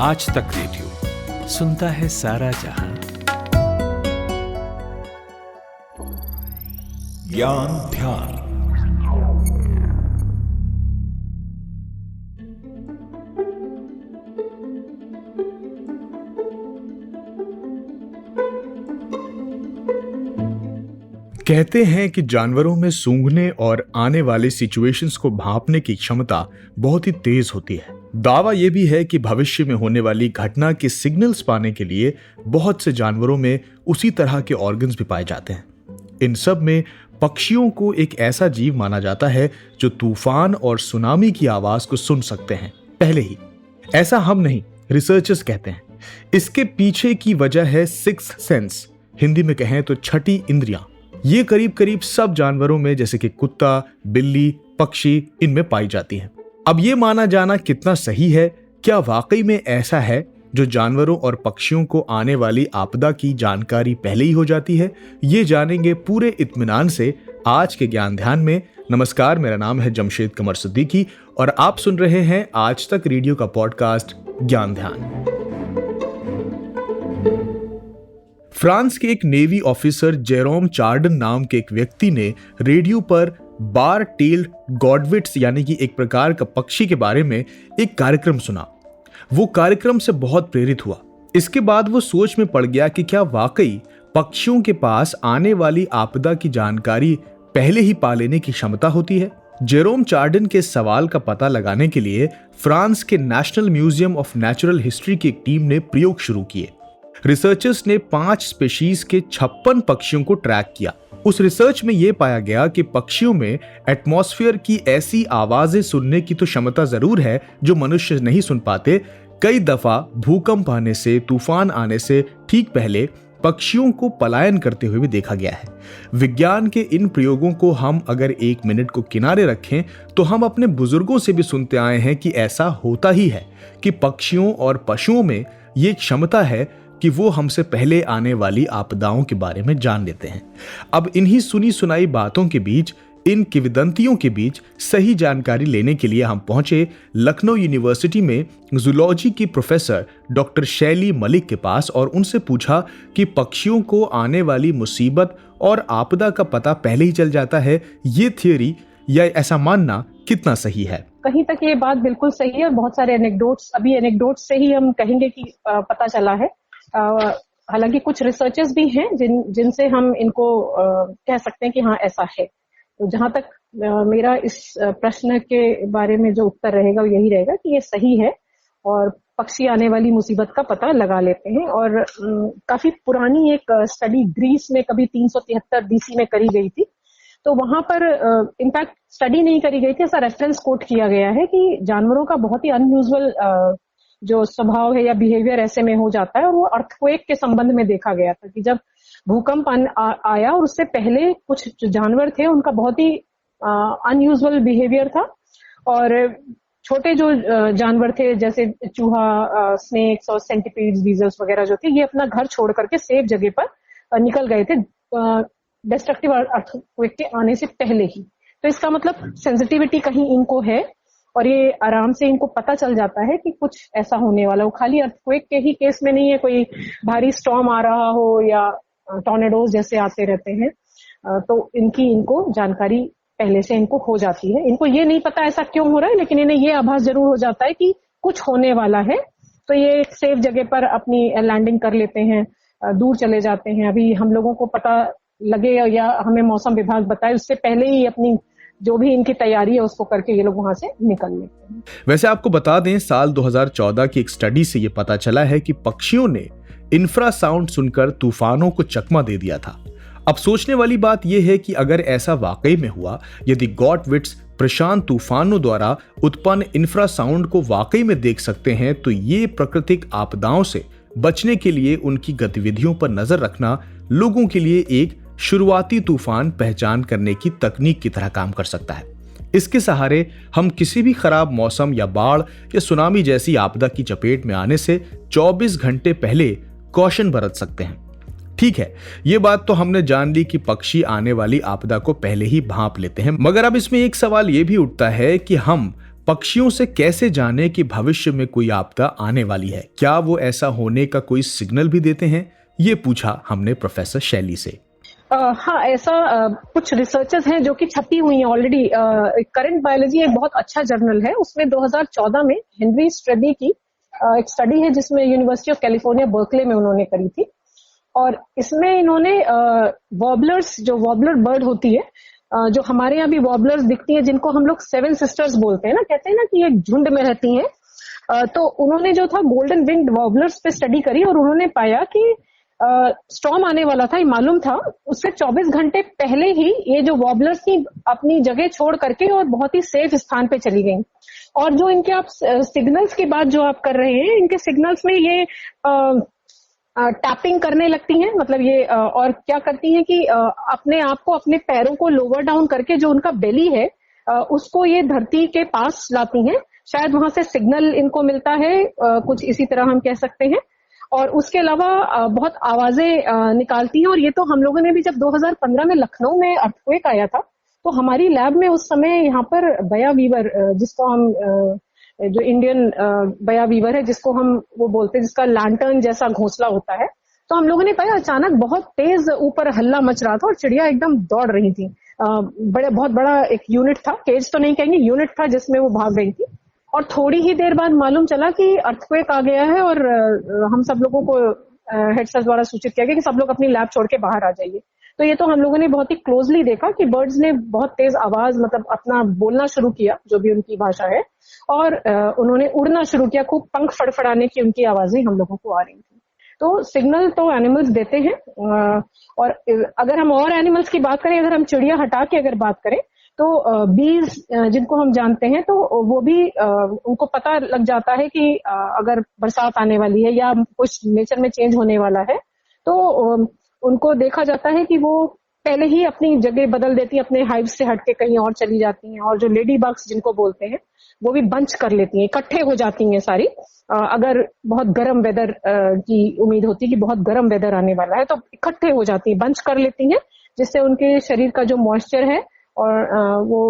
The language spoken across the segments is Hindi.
आज तक रेडियो सुनता है सारा जहां। ज्ञान ध्यान। कहते हैं कि जानवरों में सूंघने और आने वाले सिचुएशंस को भांपने की क्षमता बहुत ही तेज होती है। दावा यह भी है कि भविष्य में होने वाली घटना के सिग्नल्स पाने के लिए बहुत से जानवरों में उसी तरह के ऑर्गन्स भी पाए जाते हैं। इन सब में पक्षियों को एक ऐसा जीव माना जाता है जो तूफान और सुनामी की आवाज को सुन सकते हैं पहले ही। ऐसा हम नहीं, रिसर्चर्स कहते हैं। इसके पीछे की वजह है सिक्स्थ सेंस, हिंदी में कहें तो छठी इंद्रियां। ये करीब करीब सब जानवरों में जैसे कि कुत्ता, बिल्ली, पक्षी इनमें पाई जाती हैं। अब ये माना जाना कितना सही है, क्या वाकई में ऐसा है जो जानवरों और पक्षियों को आने वाली आपदा की जानकारी पहले ही हो जाती है? ये जानेंगे पूरे इत्मीनान से आज के ज्ञान ध्यान में। नमस्कार, मेरा नाम है जमशेद कमर सिद्दीकी और आप सुन रहे हैं आज तक रेडियो का पॉडकास्ट ज्ञान ध्यान। फ्रांस के एक नेवी ऑफिसर जेरोम चार्डन नाम के एक व्यक्ति ने रेडियो पर बार टेल्ड गॉडविट्स यानी कि एक प्रकार का पक्षी के बारे में एक कार्यक्रम सुना। वो कार्यक्रम से बहुत प्रेरित हुआ। इसके बाद वो सोच में पड़ गया कि क्या वाकई पक्षियों के पास आने वाली आपदा की जानकारी पहले ही पा लेने की क्षमता होती है। जेरोम चार्डन के सवाल का पता लगाने के लिए फ्रांस के national museum of natural history की एक टीम ने प्रयोग शुरू किए। रिसर्चर्स ने 5 स्पीशीज के 56 पक्षियों को ट्रैक किया। उस रिसर्च में यह पाया गया कि पक्षियों में एटमॉस्फेयर की ऐसी आवाजें सुनने की तो क्षमता जरूर है जो मनुष्य नहीं सुन पाते। कई दफा भूकंप आने से, तूफान आने से ठीक पहले पक्षियों को पलायन करते हुए भी देखा गया है। विज्ञान के इन प्रयोगों को हम अगर 1 मिनट को किनारे रखें तो हम अपने बुजुर्गों से भी सुनते आए हैं कि ऐसा होता ही है कि पक्षियों और पशुओं में ये क्षमता है कि वो हमसे पहले आने वाली आपदाओं के बारे में जान लेते हैं। अब इन्हीं सुनी सुनाई बातों के बीच, इन किंवदंतियों के बीच सही जानकारी लेने के लिए हम पहुंचे लखनऊ यूनिवर्सिटी में जूलॉजी की प्रोफेसर डॉक्टर शैली मलिक के पास और उनसे पूछा कि पक्षियों को आने वाली मुसीबत और आपदा का पता पहले ही चल जाता है, ये थियोरी या ऐसा मानना कितना सही है? कहीं तक ये बात बिल्कुल सही है और बहुत सारे एनेक्डोट्स से ही हम कहेंगे कि पता चला है। हालांकि कुछ रिसर्चर्स भी हैं जिनसे हम इनको कह सकते हैं कि हाँ ऐसा है। तो जहां तक मेरा इस प्रश्न के बारे में जो उत्तर रहेगा वो यही रहेगा कि ये सही है और पक्षी आने वाली मुसीबत का पता लगा लेते हैं। और काफी पुरानी एक स्टडी ग्रीस में कभी 373 BC में करी गई थी। तो वहां पर इनफैक्ट स्टडी नहीं करी गई थी, ऐसा रेफरेंस कोट किया गया है कि जानवरों का बहुत ही अनयूजुअल जो स्वभाव है या बिहेवियर ऐसे में हो जाता है और वो अर्थक्वेक के संबंध में देखा गया था कि जब भूकंप आया और उससे पहले कुछ जो जानवर थे उनका बहुत ही अनयूजुअल बिहेवियर था। और छोटे जो जानवर थे जैसे चूहा, स्नेक्स और सेंटिपीड्स, वीजल्स वगैरह जो थे, ये अपना घर छोड़ करके सेफ जगह पर निकल गए थे डिस्ट्रक्टिव अर्थक्वेक के आने से पहले ही। तो इसका मतलब सेंसिटिविटी कहीं इनको है और ये आराम से इनको पता चल जाता है कि कुछ ऐसा होने वाला हो। खाली अर्थक्वेक के ही केस में नहीं है, कोई भारी स्टॉर्म आ रहा हो या टॉर्नेडोज जैसे आते रहते हैं तो इनको जानकारी पहले से इनको हो जाती है। इनको ये नहीं पता ऐसा क्यों हो रहा है, लेकिन इन्हें ये आभास जरूर हो जाता है कि कुछ होने वाला है। तो ये एक सेफ जगह पर अपनी लैंडिंग कर लेते हैं, दूर चले जाते हैं। अभी हम लोगों को पता लगे या हमें मौसम विभाग बताए उससे पहले ही अपनी जो भी इनकी तैयारी है उसको करके ये लोग वहां से निकल लेते हैं। वैसे आपको बता दें, साल 2014 की एक स्टडी से ये पता चला है कि पक्षियों ने इंफ्रासाउंड सुनकर तूफानों को चकमा दे दिया था। अब सोचने वाली बात यह है कि अगर ऐसा वाकई में हुआ, यदि गॉडविट्स प्रशांत तूफानों द्वारा उत्पन्न इंफ्रासाउंड को वाकई में देख सकते हैं, तो ये प्राकृतिक आपदाओं से बचने के लिए उनकी गतिविधियों पर नजर रखना लोगों के लिए एक शुरुआती तूफान पहचान करने की तकनीक की तरह काम कर सकता है। इसके सहारे हम किसी भी खराब मौसम या बाढ़ या सुनामी जैसी आपदा की चपेट में आने से 24 घंटे पहले कॉशन बरत सकते हैं। ठीक है, ये बात तो हमने जान ली कि पक्षी आने वाली आपदा को पहले ही भांप लेते हैं, मगर अब इसमें एक सवाल ये भी उठता है कि हम पक्षियों से कैसे जाने कि भविष्य में कोई आपदा आने वाली है? क्या वो ऐसा होने का कोई सिग्नल भी देते हैं? ये पूछा हमने प्रोफेसर शैली से। हाँ, ऐसा कुछ रिसर्चेस हैं जो कि छपी हुई हैं ऑलरेडी। करंट बायोलॉजी एक बहुत अच्छा जर्नल है, उसमें 2014 में हेनरी स्ट्रेबी की एक स्टडी है जिसमें यूनिवर्सिटी ऑफ कैलिफोर्निया बर्कले में उन्होंने करी थी। और इसमें इन्होंने वॉबलर्स, जो वॉबलर बर्ड होती है, जो हमारे यहाँ भी वॉबलर्स दिखती है जिनको हम लोग 7 सिस्टर्स बोलते हैं ना, कहते हैं ना कि एक झुंड में रहती हैं। तो उन्होंने जो था गोल्डन विंग्ड वॉबलर्स पे स्टडी करी और उन्होंने पाया कि स्टॉर्म आने वाला था, ये मालूम था। उससे 24 घंटे पहले ही ये जो वॉबलर्स थी अपनी जगह छोड़ करके और बहुत ही सेफ स्थान पे चली गई। और जो इनके आप सिग्नल्स की बात जो आप कर रहे हैं, इनके सिग्नल्स में ये टैपिंग करने लगती हैं, मतलब ये और क्या करती हैं कि अपने आप को, अपने पैरों को लोअर डाउन करके जो उनका बेली है उसको ये धरती के पास लाती हैं। शायद वहां से सिग्नल इनको मिलता है, कुछ इसी तरह हम कह सकते हैं। और उसके अलावा बहुत आवाजें निकालती हैं। और ये तो हम लोगों ने भी, जब 2015 में लखनऊ में अर्थक्वेक आया था, तो हमारी लैब में उस समय यहाँ पर बया वीवर, जिसको हम जो इंडियन बया वीवर है, जिसको हम वो बोलते हैं, जिसका लैंटर्न जैसा घोंसला होता है, तो हम लोगों ने पाया अचानक बहुत तेज ऊपर हल्ला मच रहा था और चिड़िया एकदम दौड़ रही थी। बहुत बड़ा एक यूनिट था, केज तो नहीं कहेंगे, यूनिट था जिसमें वो भाग रही थी। और थोड़ी ही देर बाद मालूम चला कि अर्थक्वेक आ गया है और हम सब लोगों को हेड सर द्वारा सूचित किया गया कि सब लोग अपनी लैब छोड़ के बाहर आ जाइए। तो ये तो हम लोगों ने बहुत ही क्लोजली देखा कि बर्ड्स ने बहुत तेज आवाज, मतलब अपना बोलना शुरू किया, जो भी उनकी भाषा है, और उन्होंने उड़ना शुरू किया। खूब पंख फड़फड़ाने की उनकी आवाजें हम लोगों को आ रही थी। तो सिग्नल तो एनिमल्स देते हैं। और अगर हम और एनिमल्स की बात करें, अगर हम चिड़िया हटा के अगर बात करें, तो बीज जिनको हम जानते हैं, तो वो भी उनको पता लग जाता है कि अगर बरसात आने वाली है या कुछ नेचर में चेंज होने वाला है, तो उनको देखा जाता है कि वो पहले ही अपनी जगह बदल देती हैं, अपने हाइव से हटके कहीं और चली जाती हैं। और जो लेडी बग्स जिनको बोलते हैं, वो भी बंच कर लेती हैं, इकट्ठे हो जाती हैं सारी। अगर बहुत गर्म वेदर की उम्मीद होती है कि बहुत गर्म वेदर आने वाला है, तो इकट्ठे हो जाती हैं, बंच कर लेती हैं, जिससे उनके शरीर का जो मॉइस्चर है और वो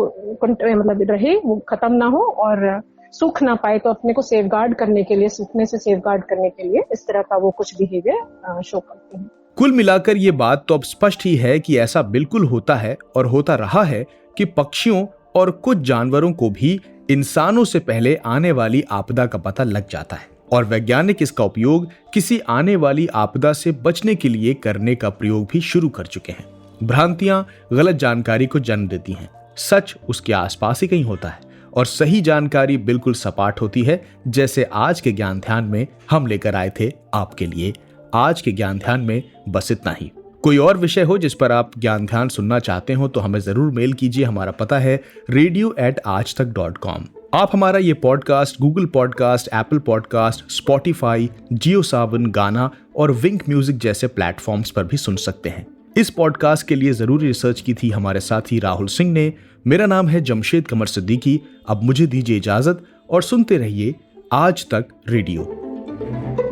मतलब रहे, वो खत्म ना हो और सूख ना पाए। तो अपने को सेफ गार्ड करने के लिए, सूखने से सेफ गार्ड करने के लिए इस तरह का वो कुछ बिहेवियर शो करते हैं। कुल मिलाकर ये बात तो अब स्पष्ट ही है कि ऐसा बिल्कुल होता है और होता रहा है कि पक्षियों और कुछ जानवरों को भी इंसानों से पहले आने वाली आपदा का पता लग जाता है और वैज्ञानिक इसका उपयोग किसी आने वाली आपदा से बचने के लिए करने का प्रयोग भी शुरू कर चुके हैं। भ्रांतियां गलत जानकारी को जन्म देती हैं, सच उसके आसपास ही कहीं होता है और सही जानकारी बिल्कुल सपाट होती है, जैसे आज के ज्ञान ध्यान में हम लेकर आए थे आपके लिए। आज के ज्ञान ध्यान में बस इतना ही। कोई और विषय हो जिस पर आप ज्ञान ध्यान सुनना चाहते हो तो हमें जरूर मेल कीजिए। हमारा पता है radio@aajtak.com। आप हमारा ये podcast Google podcast, Apple podcast, Spotify, Jio Saavn, Gaana और विंक म्यूजिक जैसे प्लेटफॉर्म्स पर भी सुन सकते हैं। इस पॉडकास्ट के लिए जरूरी रिसर्च की थी हमारे साथी राहुल सिंह ने। मेरा नाम है जमशेद कमर सिद्दीकी। अब मुझे दीजिए इजाजत और सुनते रहिए आज तक रेडियो।